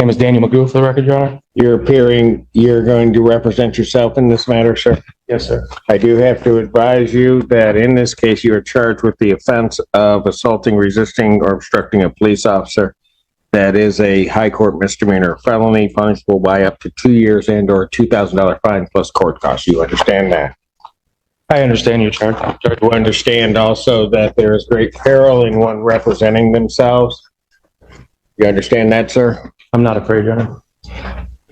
Name is Daniel Magoo, for the record, Your Honor. You're going to represent yourself in this matter, sir? Yes, sir. I do have to advise you that in this case, you are charged with the offense of assaulting, resisting, or obstructing a police officer. That is a high court misdemeanor felony, punishable by up to 2 years and or $2,000 fine plus court costs. You understand that? I understand your charge. You understand also that there is great peril in one representing themselves. You understand that, sir? I'm not afraid, Your Honor.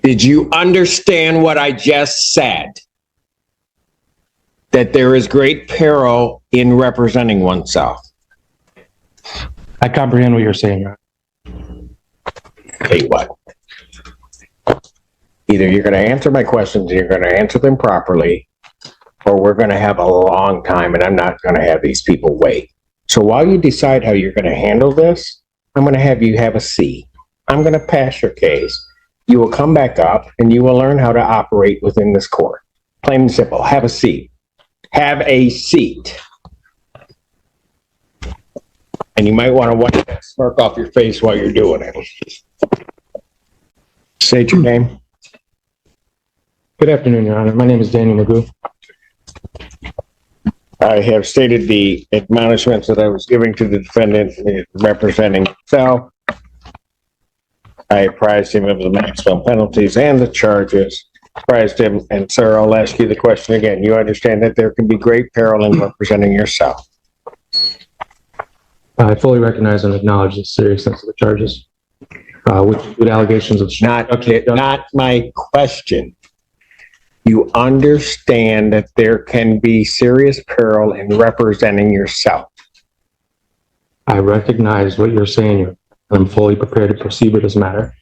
Did you understand what I just said? That there is great peril in representing oneself. I comprehend what you're saying, Your Honor. Tell you what. Either you're going to answer my questions, and you're going to answer them properly, or we're going to have a long time, and I'm not going to have these people wait. So while you decide how you're going to handle this, I'm going to have you have a seat. I'm going to pass your case. You will come back up, and you will learn how to operate within this court. Plain and simple. Have a seat. Have a seat. And you might want to wipe that smirk off your face while you're doing it. State your name. Good afternoon, Your Honor. My name is Daniel Magoo. I have stated the admonishments that I was giving to the defendant representing himself. I apprised him of the maximum penalties and the charges. Apprised him, and sir, I'll ask you the question again. You understand that there can be great peril in representing yourself? I fully recognize and acknowledge the seriousness of the charges, which include allegations of... Not my question. You understand that there can be serious peril in representing yourself? I recognize what you're saying. I'm fully prepared to proceed with this matter.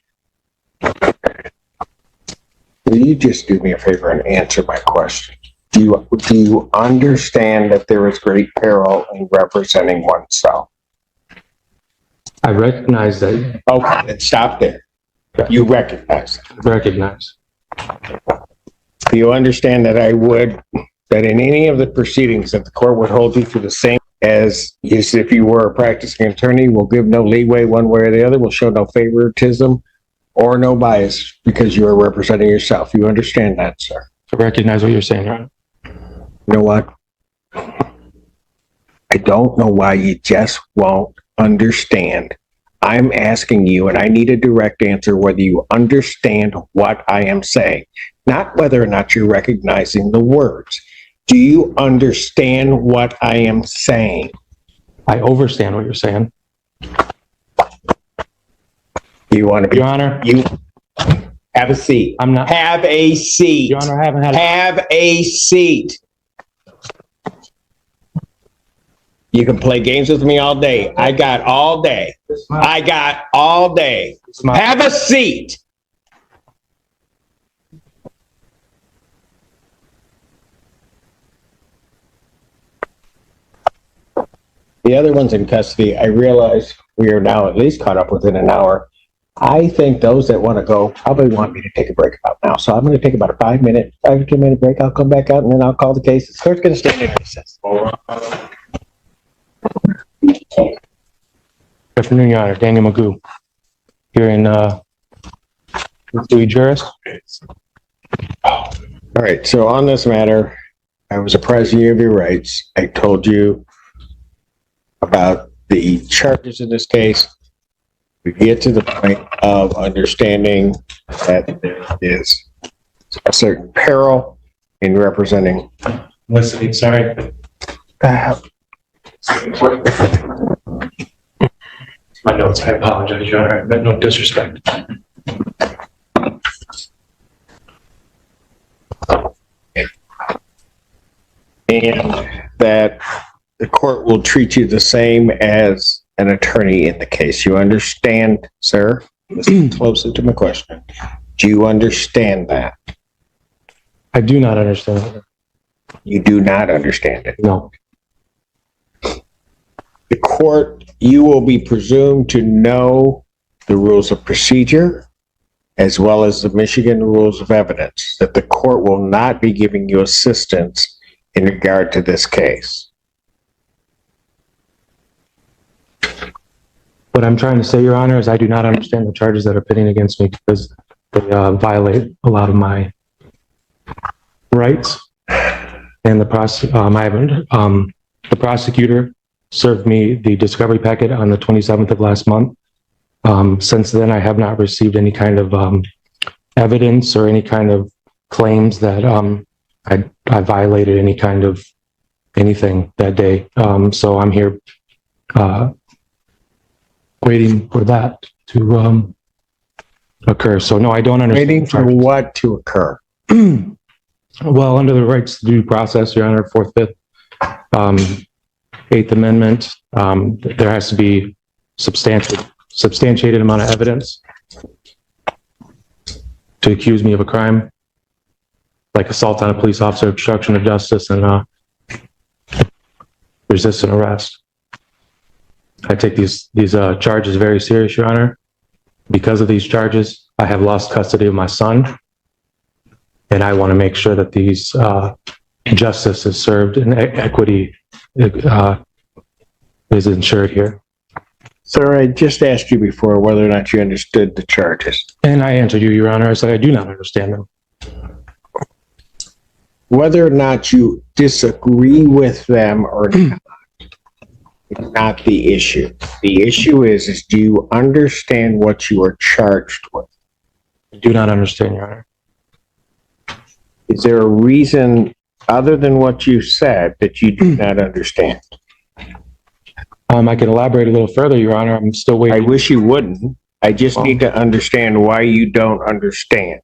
Will you just do me a favor and answer my question? Do you understand that there is great peril in representing oneself? I recognize that. Okay, then stop there. Okay. You recognize that. Recognize. Do you understand that that in any of the proceedings that the court would hold you to the same as if you were a practicing attorney, will give no leeway one way or the other, will show no favoritism or no bias because you are representing yourself? You understand that, sir? I recognize what you're saying, Your Honor. You know what? I don't know why you just won't understand. I'm asking you, and I need a direct answer, whether you understand what I am saying, not whether or not you're recognizing the words. Do you understand what I am saying? I overstand what you're saying. You want to be... Your Honor. You have a seat. I'm not... Have a seat. Your Honor, I haven't had... Have a seat. You can play games with me all day. I got all day. I got all day. Have a seat. The other one's in custody. I realize we are now at least caught up within an hour. I think those that want to go probably want me to take a break about now. So I'm going to take about a 5 to 10 minute break. I'll come back out and then I'll call the case. The court's going to stay in recess. Good afternoon, Your Honor. Daniel Magoo. Here in Dewey Juris. All right. So on this matter, I was apprised of your rights. I told you about the charges in this case. We get to the point of understanding that there is a certain peril in representing. Listening, sorry. My notes, I apologize, Your Honor. I meant no disrespect. And that the court will treat you the same as an attorney in the case. You understand, sir? Listen closely to my question. Do you understand that? I do not understand. You do not understand it? No. The court, you will be presumed to know the rules of procedure as well as the Michigan rules of evidence, that the court will not be giving you assistance in regard to this case. What I'm trying to say, Your Honor, is I do not understand the charges that are pitting against me because they violate a lot of my rights. And the prosecutor served me the discovery packet on the 27th of last month. Since then, I have not received any kind of evidence or any kind of claims that I violated any kind of anything that day. So I'm here waiting for that to occur. So no, I don't understand. Waiting for what to occur? Well, under the rights to due process, Your Honor, 4th, 5th, 8th Amendment, there has to be substantiated amount of evidence to accuse me of a crime, like assault on a police officer, obstruction of justice, and resisting arrest. I take these charges very serious, Your Honor. Because of these charges, I have lost custody of my son, and I want to make sure that these justice is served and equity is ensured here. Sir, I just asked you before whether or not you understood the charges. And I answered you, Your Honor. I said I do not understand them. Whether or not you disagree with them or not, is not the issue. The issue is do you understand what you are charged with? I do not understand, Your Honor. Is there a reason other than what you said that you do not understand? I can elaborate a little further, Your Honor. I'm still I waiting. wish you wouldn't. I just need to understand why you don't understand.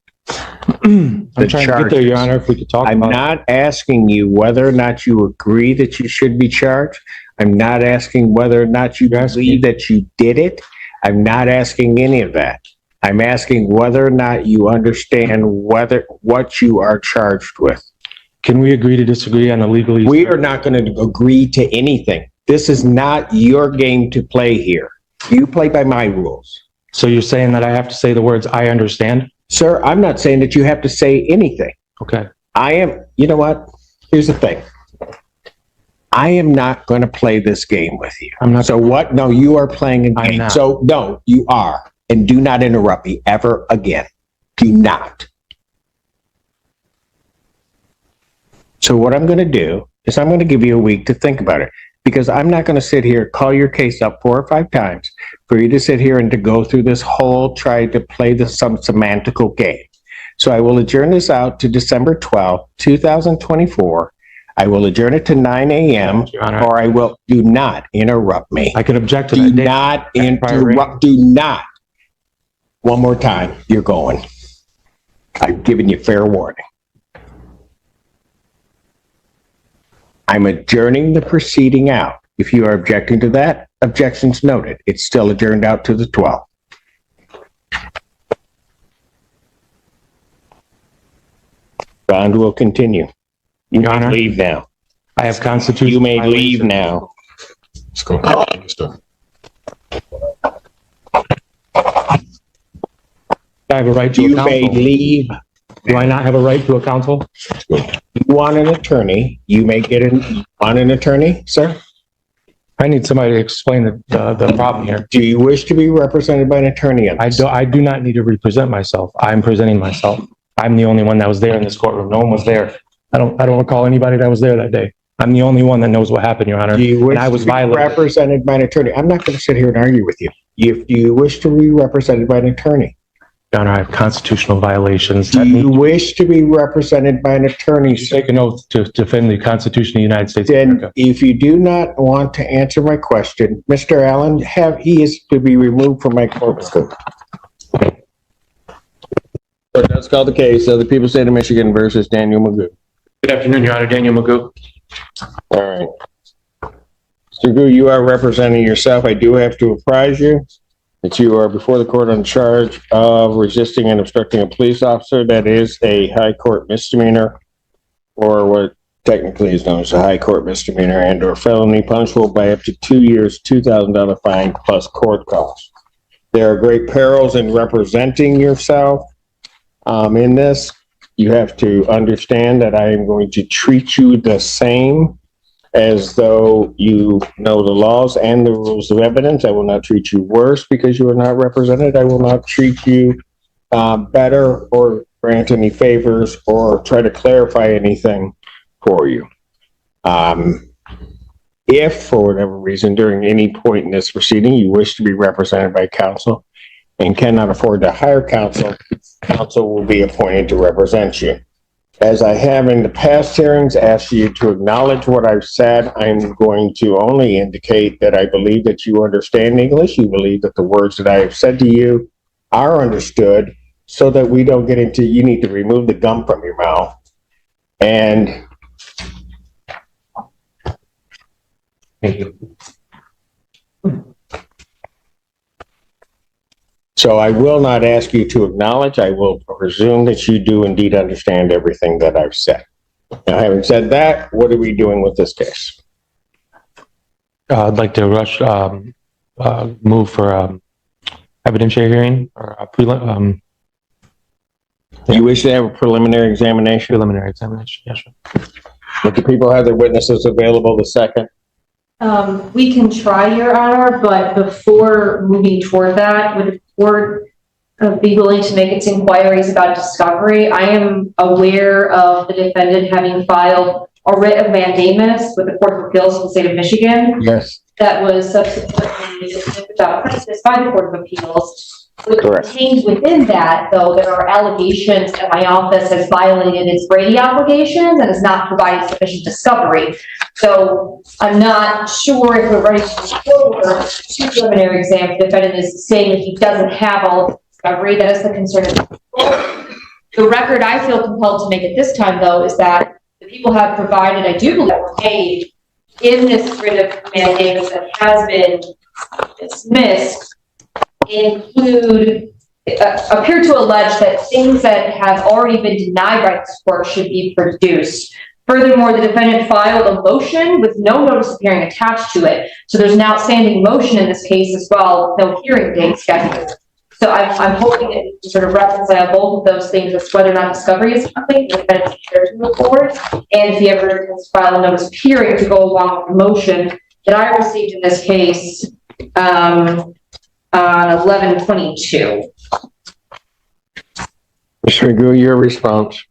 I'm trying to get there, Your Honor, if we could talk I'm about it. not asking you whether or not you agree that you should be charged. I'm not asking whether or not you believe that you did it. I'm not asking any of that. I'm asking whether or not you understand what you are charged with. Can we agree to disagree on the legalese? We are not going to agree to anything. This is not your game to play here. You play by my rules. So you're saying that I have to say the words, I understand? Sir, I'm not saying that you have to say anything. Okay. You know what? Here's the thing. I am not going to play this game with you. I'm not. So what? No, you are playing a game. I'm not. So no, you are. And do not interrupt me ever again. Do not. So what I'm going to do is I'm going to give you a week to think about it, because I'm not going to sit here, call your case up 4 or 5 times for you to sit here and to go through this whole, try to play some semantical game. So I will adjourn this out to December 12th, 2024. I will adjourn it to 9 a.m. Your Honor. or I will, do not interrupt me. I can object to Do that date. not interrupt, do not. One more time, you're going. I've given you fair warning. I'm adjourning the proceeding out. If you are objecting to that, objections noted. It's still adjourned out to the 12th. Bond will continue. You Your may Honor. leave now. I have constitutional. You may leave violations. now. Let's go. Mr. I have a right to You a may counsel. leave. Do I not have a right to a counsel? You want an attorney, you may get on an attorney, sir? I need somebody to explain the problem here. Do you wish to be represented by an attorney on this? I do not need to represent myself. I'm presenting myself. I'm the only one that was there in this courtroom. No one was there. I don't recall anybody that was there that day. I'm the only one that knows what happened, Your Honor. Do you wish And I was to be violated. represented by an attorney? I'm not going to sit here and argue with you. If you wish to be represented by an attorney, Your Honor, I have constitutional violations. do That you need wish to be represented by an attorney, to sir? take an oath to defend the Constitution of the United States of Then, America. if you do not want to answer my question, Mr. Allen, he is to be removed from my courtroom. Let's call the case of the People State of Michigan versus Daniel Magoo. Good afternoon, Your Honor. Daniel Magoo. All right. Mr. Magoo, you are representing yourself. I do have to apprise you that you are before the court on charge of resisting and obstructing a police officer. That is a high court misdemeanor, or what technically is known as a high court misdemeanor and or felony, punishable by up to 2 years, $2,000 fine plus court costs. There are great perils in representing yourself. In this, you have to understand that I am going to treat you the same as though you know the laws and the rules of evidence. I will not treat you worse because you are not represented. I will not treat you better or grant any favors or try to clarify anything for you. If, for whatever reason, during any point in this proceeding, you wish to be represented by counsel and cannot afford to hire counsel, counsel will be appointed to represent you. As I have in the past hearings asked you to acknowledge what I've said, I'm going to only indicate that I believe that you understand English. You believe that the words that I have said to you are understood, so that we don't get into, you need to remove the gum from your mouth. And Thank you. so I will not ask you to acknowledge. I will presume that you do indeed understand everything that I've said. Now, having said that, what are we doing with this case? I'd like to move for evidentiary hearing or You wish to have a preliminary examination? preliminary examination. Yes, sir. But do people have their witnesses available the second? We can try, Your Honor, but before moving toward that, would the court be willing to make its inquiries about discovery? I am aware of the defendant having filed a writ of mandamus with the Court of Appeals of the state of Michigan. Yes. That was subsequently dismissed without prejudice by the Court of Appeals. Correct. Contained within that, though, there are allegations that my office has violated its Brady obligations and has not provided sufficient discovery. So I'm not sure if we're ready to move forward to preliminary exam. The defendant is saying that he doesn't have all the discovery. That is the concern. The record I feel compelled to make at this time, though, is that the people have provided, I do believe, made in this writ of mandamus that has been dismissed, appear to allege that things that have already been denied by this court should be produced. Furthermore, the defendant filed a motion with no notice of hearing attached to it. So there's an outstanding motion in this case as well, no hearing date scheduled. So I'm hoping that we can sort of reconcile both of those things as whether or not discovery is something the defendant is to move forward, and if he ever has filed a notice of hearing to go along with the motion that I received in this case on 11/22. Mr. Magoo, your response?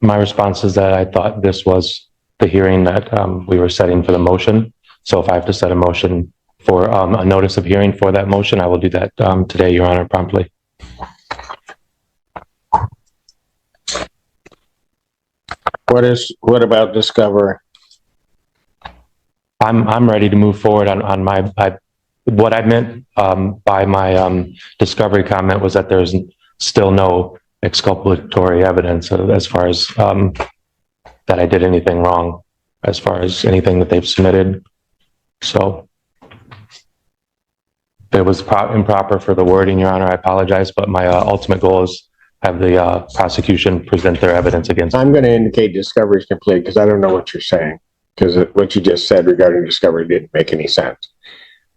My response is that I thought this was the hearing that we were setting for the motion. So if I have to set a motion for a notice of hearing for that motion, I will do that today, Your Honor, promptly. What about discovery? I'm ready to move forward on my, what I meant by my discovery comment was that there's still no exculpatory evidence as far as that I did anything wrong, as far as anything that they've submitted. So if it was improper for the wording, Your Honor, I apologize, but my ultimate goal is have the prosecution present their evidence against me. I'm going to indicate discovery is complete because I don't know what you're saying, because what you just said regarding discovery didn't make any sense.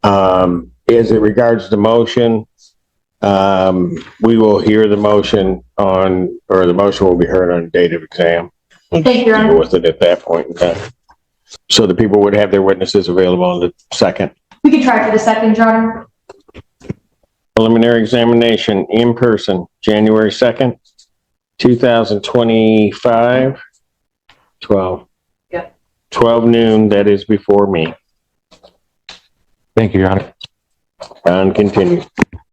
As it regards the motion, we will hear the motion or the motion will be heard on date of exam. Thank you, Your Honor. Deal with it at that point in time. So the people would have their witnesses available on the second. We can try for the second, Your Honor. Preliminary examination in person, January 2nd, 2025, 12. Yep. 12 noon, that is before me. Thank you, Your Honor. And continue.